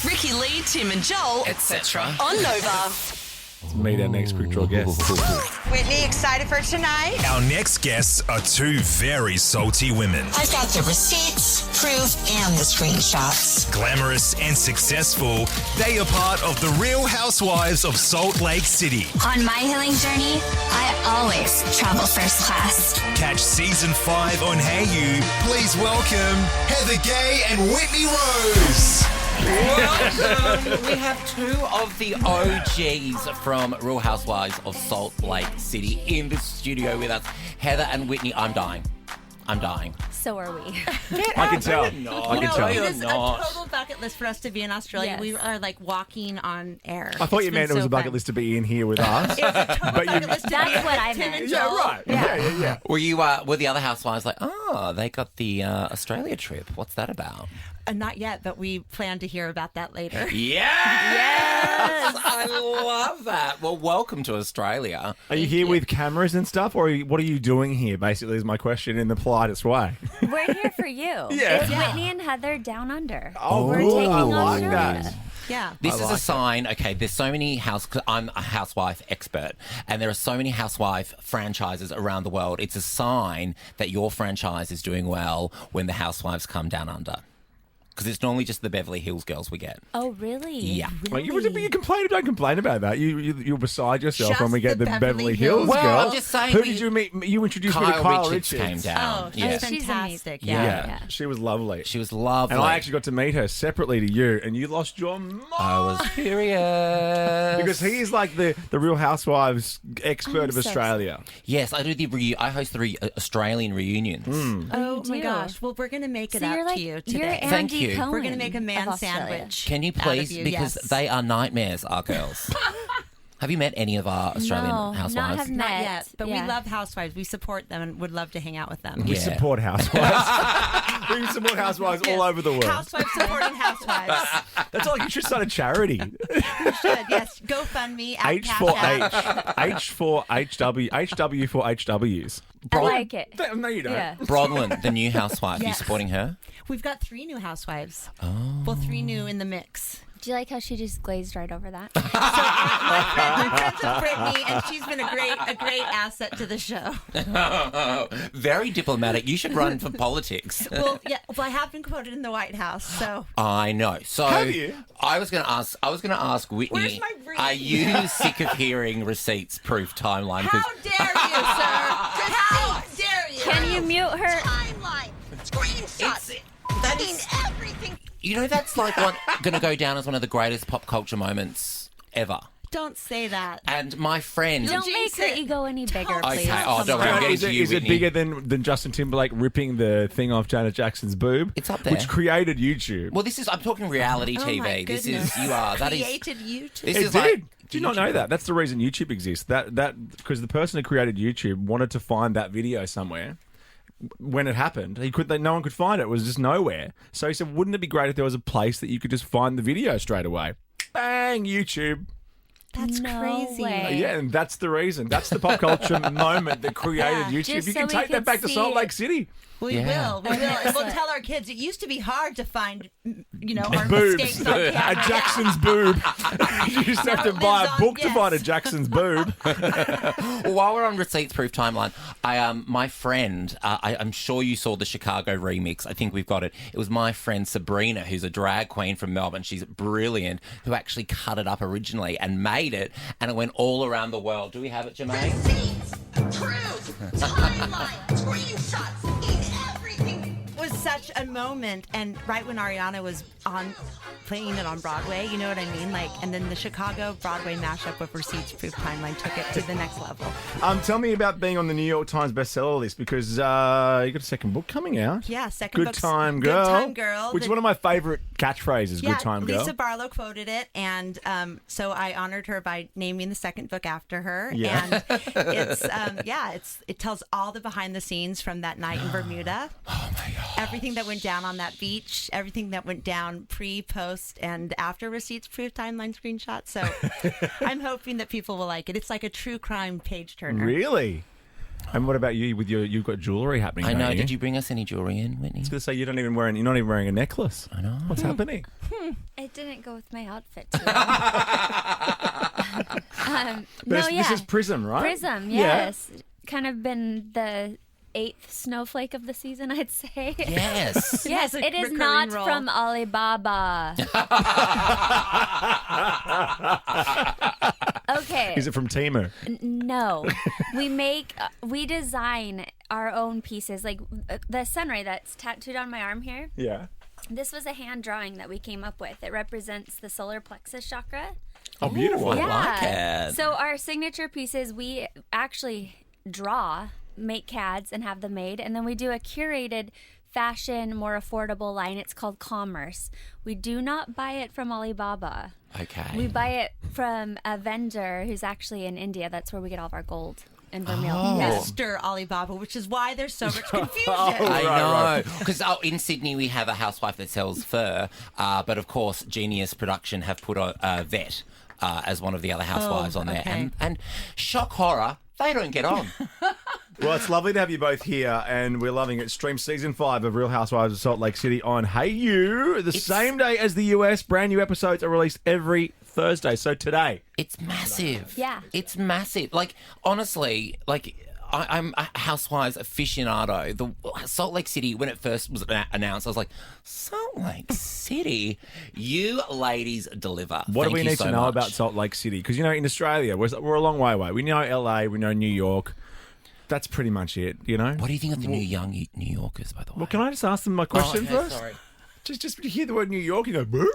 Ricky Lee, Tim and Joel, etc. on Nova. Let's meet our next quick draw guest. Whitney, excited for tonight? Our next guests are two very salty women. I've got the receipts, proof, and the screenshots. Glamorous and successful, they are part of the Real Housewives of Salt Lake City. On my healing journey, I always travel first class. Catch season 5 on Hey You. Please welcome Heather Gay and Whitney Rose. Welcome. We have two of the OGs from Real Housewives of Salt Lake City in the studio with us. Heather and Whitney, I'm dying. So are we. I can tell. I can tell. It You're is not. a total bucket list for us to be in Australia. Yes. We are like walking on air. I thought you meant it was a bucket list to be in here with us. It's a total bucket list to be That's in what I with Tim meant. and Yeah, Joel. right. Yeah. Were you? Were the other housewives like, oh, they got the Australia trip? What's that about? Not yet, but we plan to hear about that later. Yes! I love that. Well, welcome to Australia. Are you here with cameras and stuff, or what are you doing here, basically, is my question in the politest way. We're here for you. Yeah. It's Whitney and Heather down under. Oh, We're cool. taking I like Australia. that. Yeah. This is a sign. Okay, there's so many I'm a housewife expert, and there are so many housewife franchises around the world. It's a sign that your franchise is doing well when the housewives come down under. Because it's normally just the Beverly Hills girls we get. Oh, really? Yeah. Well, you don't complain about that. You're beside yourself Just when we get the the Beverly Beverly Hills Well, girls. I'm just saying Who we- did you meet? You introduced me to Kyle Kyle Richards came down. Oh, yeah. she's fantastic. Yeah. She was lovely. She was lovely. And I actually got to meet her separately to you, and you lost your mind. I was furious. Because he is like the Real Housewives expert I'm of so Australia. Yes, I do I host the Australian reunions. Oh you my do. gosh. Well, we're going to make it So up you're like, to you you're today. Andy Thank you. Cohen We're going to make a man of Australia. sandwich. Can you out of please? you, Because yes. they are nightmares, our girls. Have you met any of our Australian No, not housewives? have Not met. yet, but Yeah. we love housewives. We support them and would love to hang out with them. We Yeah. support housewives. We support housewives all over the world. Housewives supporting housewives. That's like you should start a charity. We should, yes. GoFundMe at H for Cash App. H for HW, HW for HWs. I like it. No, you don't. Yeah. Bronwyn, the new housewife. You Yes. supporting her? We've got 3 new housewives. Oh. Well, 3 new in the mix. Do you like how she just glazed right over that? I'm friends with Brittany, and she's been a great asset to the show. Very diplomatic. You should run for politics. Well, yeah. Well, I have been quoted in the White House, so I know. So Have you? I was going to ask Whitney. Where's my ring? Are you sick of hearing receipts proof timeline? how dare you, sir? How dare you? Can you mute her? Timeline, screenshots, that I mean is, everything. you know, that's like going to go down as one of the greatest pop culture moments ever. Don't say that. And my friend. Don't make her Jinx it. ego any bigger, Don't please. Okay, oh, don't worry, I'm getting Is to you, it Whitney. bigger than Justin Timberlake ripping the thing off Janet Jackson's boob? It's up there. Which created YouTube. Well, I'm talking reality Oh TV. my This goodness. is, that is, Created YouTube. this It is did. like. Do you not know that? That's the reason YouTube exists. That because the person who created YouTube wanted to find that video somewhere. When it happened, no one could find it. It was just nowhere. So he said, "Wouldn't it be great if there was a place that you could just find the video straight away?" Bang, YouTube. That's No crazy. way. Yeah, and that's the reason. That's the pop culture moment that created Yeah, YouTube. just You so can we take that could back to see Salt it. Lake City. We Yeah. will. And we'll tell our kids it used to be hard to find, our Boobs. mistakes on A camera. Jackson's boob. You used to have to Now it buy lives a on, book to yes. find a Jackson's boob. Well, while we're on receipts proof timeline, my friend, I'm sure you saw the Chicago remix. I think we've got it. It was my friend Sabrina, who's a drag queen from Melbourne. She's brilliant, who actually cut it up originally and made it, and it went all around the world. Do we have it, Jermaine? Receipts, proof, timeline, screenshots, in everything. It was such a moment, and right when Ariana was playing it on Broadway, you know what I mean? And then the Chicago Broadway mashup with Receipts Proof Timeline took it to the next level. Tell me about being on the New York Times bestseller list because you got a second book coming out. Yeah, second Good book's Time Girl. Good Time Girl. Which is one of my favorite catchphrases, Yeah, Good Time Girl. Lisa Barlow quoted it, and so I honored her by naming the second book after her. Yeah. And it tells all the behind the scenes from that night in Bermuda. Oh my god! Everything that went down on that beach, everything that went down pre, post, and after Receipts Proof Timeline screenshots. So I'm hoping that people will like it. It's like a true crime page turner. Really? And what about you with you've got jewellery happening? I know. don't Did you bring us any jewellery in, Whitney? I was going to say you're not even wearing a necklace. I know. What's happening? It didn't go with my outfit too. This is Prism, right? Prism, yes. Kind of been the 8th snowflake of the season, I'd say. Yes. Yes, a it is recurring not role. from AliBaba. Okay. Is it from Temu? No. We design our own pieces. Like the sunray that's tattooed on my arm here. Yeah. This was a hand drawing that we came up with. It represents the solar plexus chakra. Oh, beautiful. I like it. So our signature pieces, we actually draw, make CADs and have them made, and then we do a curated fashion, more affordable line. It's called Commerce. We do not buy it from AliBaba. Okay. We buy it from a vendor who's actually in India. That's where we get all of our gold and vermeil. Oh. Mr. AliBaba, which is why there's so much confusion. I Right, know. Because in Sydney we have a housewife that sells fur, but of course Genius Production have put a vet as one of the other housewives on there. okay. And shock horror, they don't get on. Well, it's lovely to have you both here, and we're loving it. Stream season 5 of Real Housewives of Salt Lake City on Hey You, the same day as the US. Brand new episodes are released every Thursday. So today, It's massive. Yeah. It's massive. Like, honestly, I'm a Housewives aficionado. The Salt Lake City, when it first was announced, I was like, Salt Lake City? You ladies deliver. what Thank do we you need so to know much. about Salt Lake City? Because, in Australia, we're a long way away. We know LA, we know New York. That's pretty much it, What do you think of the new young New Yorkers, by the way? Well, can I just ask them my question okay, first? sorry. Just when you hear the word New York, you go, boo?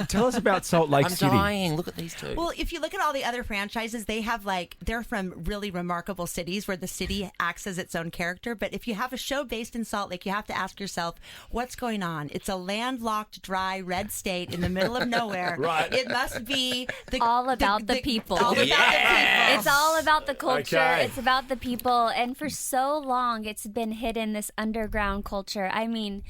Tell us about Salt Lake I'm City. dying. Look at these two. Well, if you look at all the other franchises, they have they're from really remarkable cities where the city acts as its own character. But if you have a show based in Salt Lake, you have to ask yourself, what's going on? It's a landlocked, dry, red state in the middle of nowhere. Right. It must be All about the people. All about the people. It's all about the culture. Okay. It's about the people. And for so long, it's been hidden, this underground culture. I mean,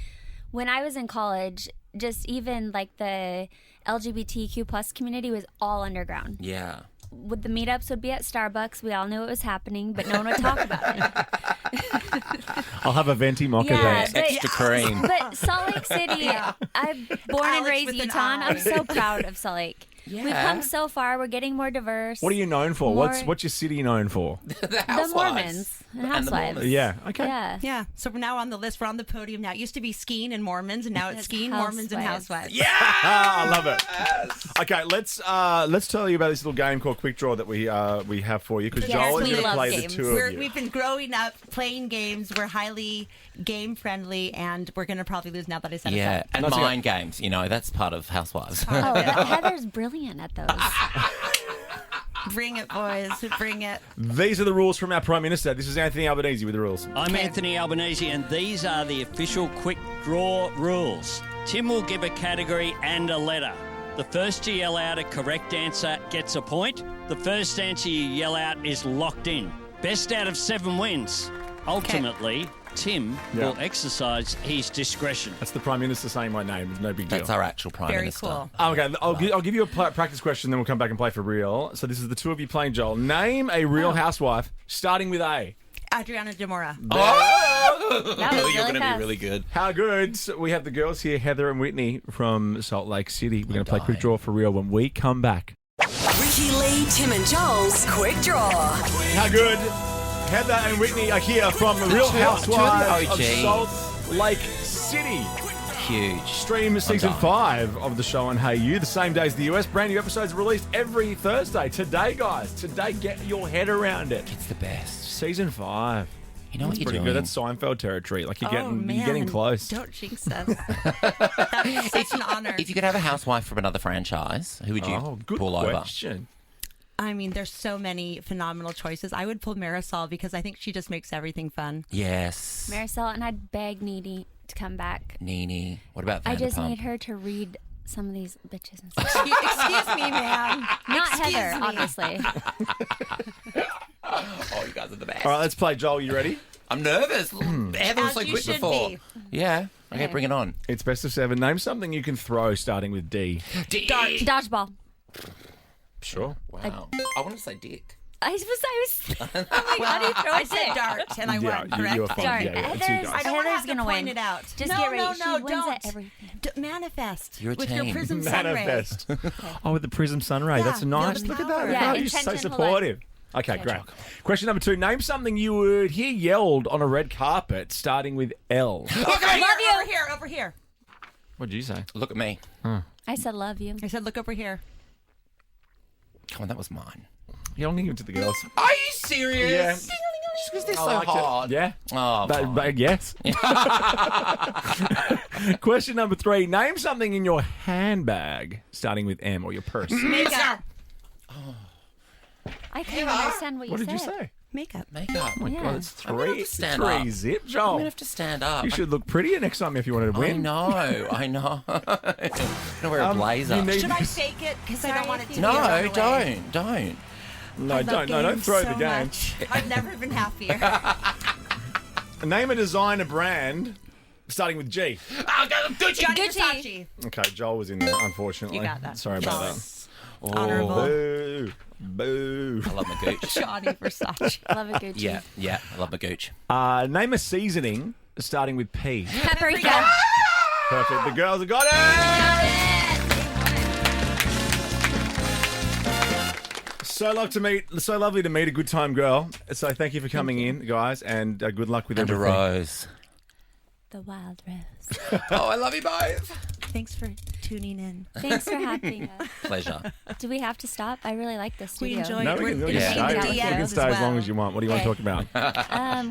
when I was in college, just even like the LGBTQ plus community was all underground. yeah. The meetups would be at Starbucks. We all knew it was happening, but no one would talk about it. I'll have a venti mocha Yeah, there. Extra cream. But Salt Lake City, I'm born and Alex raised with an Utah. eye. I'm so proud of Salt Lake. We've Yeah. come so far. We're getting more diverse. What are you known for? More- What's your city known for? The The Housewives. Mormons and the Housewives. Mormons. Yeah, okay. Yeah. Yeah, so we're now on the list. We're on the podium now. It used to be skiing and Mormons, and now it's It's skiing, Mormons, and Housewives. Housewives. I love it. Okay, let's tell you about this little game called Quick Draw that we have for you, because Yes, Joel is we going to love play games. the two of you. We've been growing up playing games. We're highly game friendly, and we're going to probably lose now that I said it. Yeah, and That's mind games, that's part of Housewives. Oh, Heather's brilliant at those. Bring it, boys. Bring it. These are the rules from our Prime Minister. This is Anthony Albanese with the rules. I'm Anthony Albanese, and these are the official quick draw rules. Tim will give a category and a letter. The first to yell out a correct answer gets a point. The first answer you yell out is locked in. Best out of 7 wins. Ultimately, Tim Yeah. will exercise his discretion. That's the Prime Minister saying my name. It's no big deal. That's our actual Prime Very Minister. cool. Okay, I'll give you a practice question, then we'll come back and play for real. So this is the two of you playing, Joel. Name a real housewife starting with A. Adriana Demora. Oh! That was You're really going to be fast. really good. How good. So we have the girls here, Heather and Whitney from Salt Lake City. We're going to play Quick Draw for real when we come back. Ricky Lee, Tim and Joel's Quick Draw. How good. Heather and Whitney are here from Real Two of the Housewives of OGs. Salt Lake City. Huge. Stream season done. 5 of the show on Hey You, the same day as the US. Brand new episodes released every Thursday. Today, guys. Today, get your head around it. It's the best. Season 5. You know what you're Pretty doing? good. That's Seinfeld territory. Like you're Oh, man. you're getting close. Don't jinx us. That's such an honor. If you could have a housewife from another franchise, who would you Oh, good pull over? question. I mean, there's so many phenomenal choices. I would pull Marisol because I think she just makes everything fun. Yes. Marisol, and I'd beg Needy to come back. Nene. What about Vanderpump? I just need her to read some of these bitches and stuff. Excuse me, ma'am. Not Excuse Heather, me. obviously. Oh, you guys are the best. All right, let's play. Joel, you ready? I'm nervous. Heather was As so you quick should before. be. Yeah. Okay, Okay. bring it on. It's best of 7. Name something you can throw starting with D. Dick. Dodgeball. Sure. Wow. I want to say dick. I was. Oh my God, you throw I it said there. dart, and I won. you were Correct. fine. Dart. Yeah, it's you Heather's, guys. I don't want to Heather's have gonna to win. point it out. Just no, get ready. no, She no, wins don't. at everything. Manifest You're a with your team. Prism Sunray. Manifest. Oh, with the Prism Sunray. Yeah, That's nice. building Look at power. that. Yeah, Oh, you're so intention, hold on. supportive. Okay, great. Question number 2. Name something you would hear yelled on a red carpet starting with L. Okay, over here. What did you say? Look at me. I said love you. I said look over here. Come on, that was mine. You don't give it to the girls. Are you serious? Yeah. Just because they're I so liked it. hard. Yeah. Oh, fine. Yes. Question number 3. Name something in your handbag starting with M or your purse. Makeup. I can't even understand what you What said. did you say? Makeup. Makeup. Oh my Yeah. God, it's I'm gonna have 3. to stand 3 up. zip, I'm Joel. going to have to stand up. You should look prettier next time if you wanted to win. I know. I'm going to wear a blazer. you need- Should I fake it? Because I don't want it to No, be a runaway. don't. No, I don't. love No, don't games throw so the game. much. I've never been happier. Name a designer brand starting with G. Gucci. Johnny Gucci. Versace. Okay, Joel was in there, unfortunately. You got that. Sorry about Yes. that. Honorable. Boo. Boo. I love my gooch. Johnny Versace. Love a Gucci. Yeah, I love my gooch. Name a seasoning starting with P. Paprika. Perfect. The girls have got it. So lovely to meet a good time girl. So thank you for coming in, guys, and good luck with And a everything. rose. The wild rose. Oh, I love you both. Thanks for tuning in. Thanks for having us. Pleasure. Do we have to stop? I really like this studio. We enjoyed No, it. we can We're Yeah. stay. in the We DMs can as stay as long well. as you want. What do you want to talk about?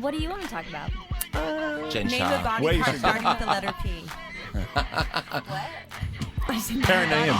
What do you want to talk about? Jen Name a Shah. body Where you part should- starting with the letter P. Perineum.